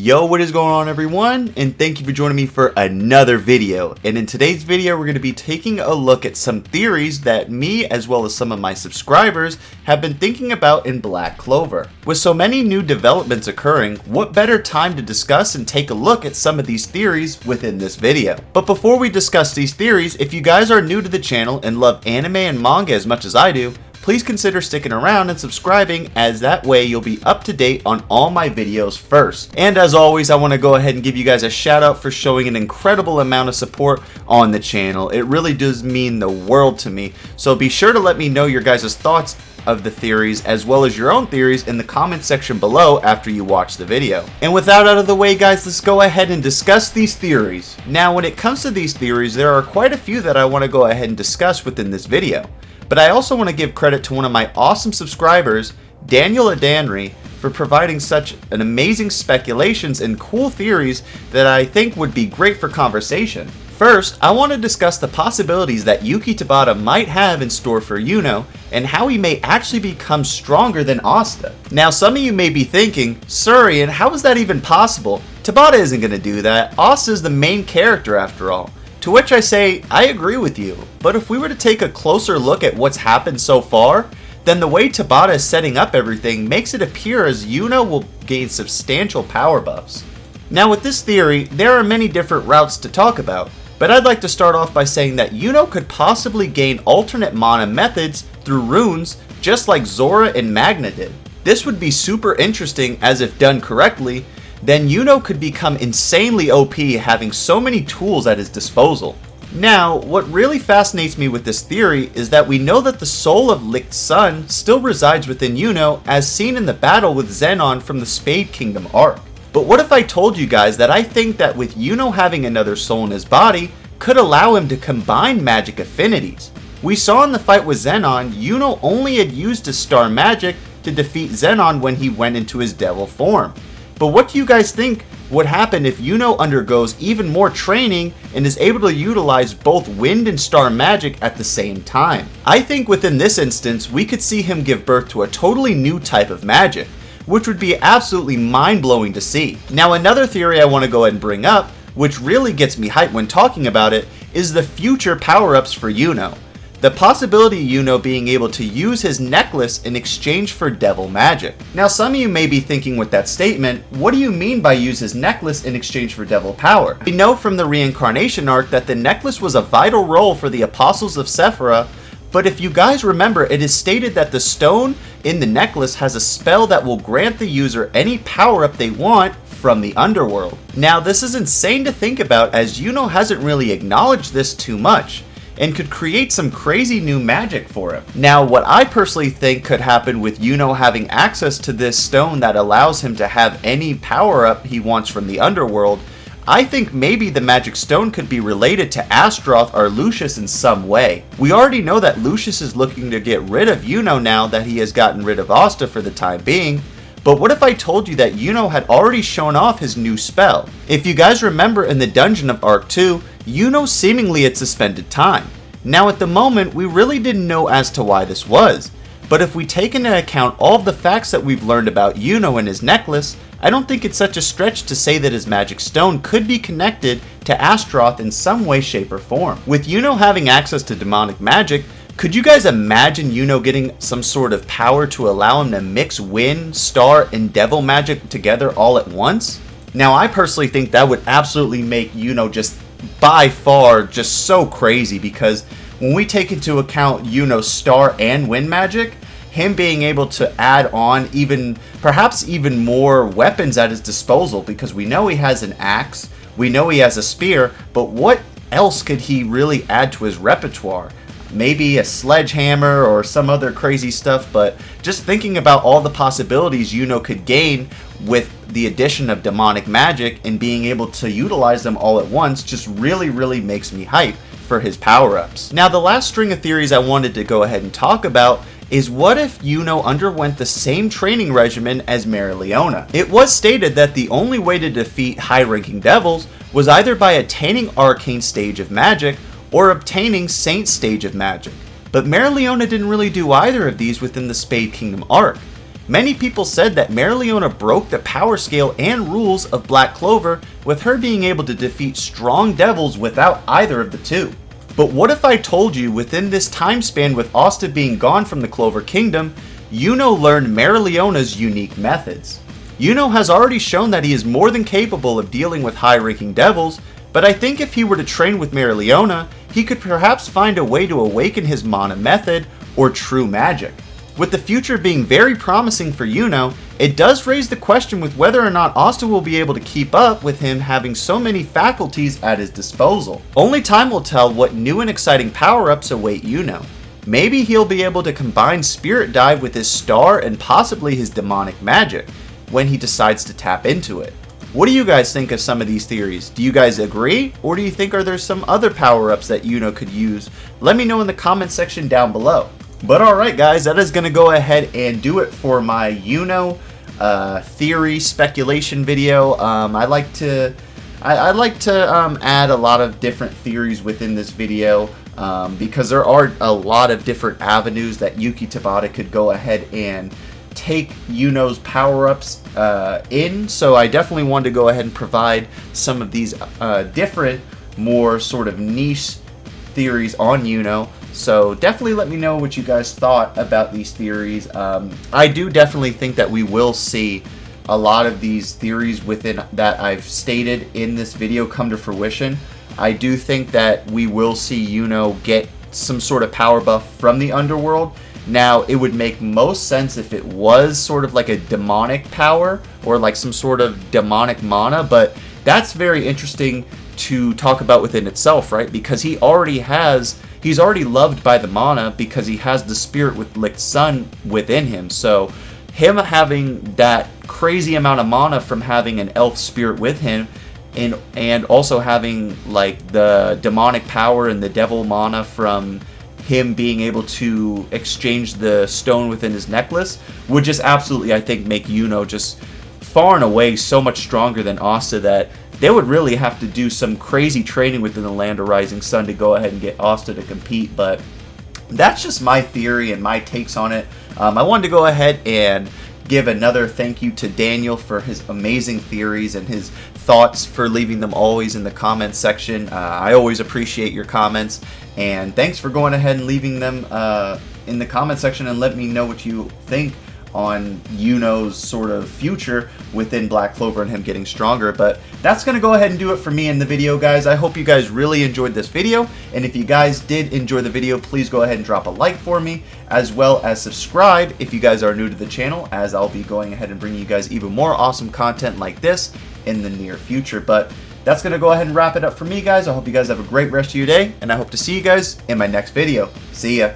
Yo, what is going on everyone? And thank you for joining me for another video. And in today's video, we're going to be taking a look at some theories that me, as well as some of my subscribers, have been thinking about in Black Clover. With so many new developments occurring, what better time to discuss and take a look at some of these theories within this video. But before we discuss these theories, if you guys are new to the channel and love anime and manga as much as I do, please consider sticking around and subscribing, as that way you'll be up to date on all my videos first. And as always, I want to go ahead and give you guys a shout out for showing an incredible amount of support on the channel. It really does mean the world to me. So be sure to let me know your guys' thoughts of the theories as well as your own theories in the comment section below after you watch the video. And with that out of the way, guys, let's go ahead and discuss these theories. Now, when it comes to these theories, there are quite a few that I want to go ahead and discuss within this video. But I also want to give credit to one of my awesome subscribers, Daniel Adanry, for providing such an amazing speculations and cool theories that I think would be great for conversation. First, I want to discuss the possibilities that Yuki Tabata might have in store for Yuno, and how he may actually become stronger than Asta. Now, some of you may be thinking, Surian, how is that even possible? Tabata isn't going to do that. Asta is the main character after all. To which I say, I agree with you, but if we were to take a closer look at what's happened so far, then the way Tabata is setting up everything makes it appear as Yuno will gain substantial power buffs. Now with this theory, there are many different routes to talk about, but I'd like to start off by saying that Yuno could possibly gain alternate mana methods through runes, just like Zora and Magna did. This would be super interesting, as if done correctly, then Yuno could become insanely OP, having so many tools at his disposal. Now, what really fascinates me with this theory is that we know that the soul of Licht Sun still resides within Yuno, as seen in the battle with Zenon from the Spade Kingdom arc. But what if I told you guys that I think that with Yuno having another soul in his body, could allow him to combine magic affinities? We saw in the fight with Zenon, Yuno only had used his star magic to defeat Zenon when he went into his devil form. But what do you guys think would happen if Yuno undergoes even more training and is able to utilize both wind and star magic at the same time? I think within this instance, we could see him give birth to a totally new type of magic, which would be absolutely mind-blowing to see. Now, another theory I want to go ahead and bring up, which really gets me hyped when talking about it, is the future power-ups for Yuno. The possibility of Yuno being able to use his necklace in exchange for devil magic. Now, some of you may be thinking with that statement, what do you mean by use his necklace in exchange for devil power? We know from the reincarnation arc that the necklace was a vital role for the apostles of Sephira, but if you guys remember, it is stated that the stone in the necklace has a spell that will grant the user any power-up they want from the underworld. Now, this is insane to think about, as Yuno hasn't really acknowledged this too much, and could create some crazy new magic for him. Now, what I personally think could happen with Yuno having access to this stone that allows him to have any power-up he wants from the underworld, I think maybe the magic stone could be related to ASTAROTH or Lucius in some way. We already know that Lucius is looking to get rid of Yuno now that he has gotten rid of Asta for the time being, but what if I told you that Yuno had already shown off his new spell? If you guys remember in the dungeon of Arc 2, Yuno seemingly had suspended time. Now at the moment, we really didn't know as to why this was, but if we take into account all of the facts that we've learned about Yuno and his necklace, I don't think it's such a stretch to say that his magic stone could be connected to ASTAROTH in some way, shape, or form. With Yuno having access to demonic magic, could you guys imagine Yuno getting some sort of power to allow him to mix wind, star, and devil magic together all at once? Now, I personally think that would absolutely make Yuno just by far just so crazy, because when we take into account Yuno's star and wind magic, him being able to add on perhaps even more weapons at his disposal, because we know he has an axe, we know he has a spear, but what else could he really add to his repertoire? Maybe a sledgehammer or some other crazy stuff, but just thinking about all the possibilities Yuno could gain with the addition of demonic magic and being able to utilize them all at once just really makes me hype for his power-ups. Now, the last string of theories I wanted to go ahead and talk about is, what if Yuno underwent the same training regimen as Mereoleona? It was stated that the only way to defeat high-ranking devils was either by attaining Arcane Stage of Magic or obtaining Saint Stage of Magic. But Mereoleona didn't really do either of these within the Spade Kingdom arc. Many people said that Mereoleona broke the power scale and rules of Black Clover, with her being able to defeat strong devils without either of the two. But what if I told you within this time span with Asta being gone from the Clover Kingdom, Yuno learned Mereoleona's unique methods? Yuno has already shown that he is more than capable of dealing with high-ranking devils, but I think if he were to train with Mereoleona, he could perhaps find a way to awaken his mana method or true magic. With the future being very promising for Yuno, it does raise the question with whether or not Asta will be able to keep up with him having so many faculties at his disposal. Only time will tell what new and exciting power-ups await Yuno. Maybe he'll be able to combine Spirit Dive with his star and possibly his demonic magic when he decides to tap into it. What do you guys think of some of these theories? Do you guys agree, or do you think are there some other power-ups that Yuno could use? Let me know in the comment section down below. But alright guys, that is going to go ahead and do it for my Yuno theory speculation video. I like to add a lot of different theories within this video because there are a lot of different avenues that Yuki Tabata could go ahead and take Yuno's power-ups in, so I definitely wanted to go ahead and provide some of these different, more sort of niche theories on Yuno. So definitely let me know what you guys thought about these theories. I do definitely think that we will see a lot of these theories within that I've stated in this video come to fruition. I do think that we will see Yuno get some sort of power buff from the underworld. Now, it would make most sense if it was sort of like a demonic power or like some sort of demonic mana, but that's very interesting to talk about within itself, right? Because he's already loved by the mana because he has the spirit with Licked Sun within him. So him having that crazy amount of mana from having an elf spirit with him and also having like the demonic power and the devil mana from him being able to exchange the stone within his necklace would just absolutely, I think, make Yuno just far and away so much stronger than Asta that they would really have to do some crazy training within the Land of Rising Sun to go ahead and get Asta to compete. But that's just my theory and my takes on it. I wanted to go ahead and give another thank you to Daniel for his amazing theories and his thoughts, for leaving them always in the comments section. I always appreciate your comments, and thanks for going ahead and leaving them in the comment section and let me know what you think on Yuno's sort of future within Black Clover and him getting stronger. But that's going to go ahead and do it for me in the video, guys. I hope you guys really enjoyed this video, and if you guys did enjoy the video, please go ahead and drop a like for me, as well as subscribe if you guys are new to the channel, as I'll be going ahead and bringing you guys even more awesome content like this in the near future. But that's going to go ahead and wrap it up for me, guys. I hope you guys have a great rest of your day, and I hope to see you guys in my next video. See ya.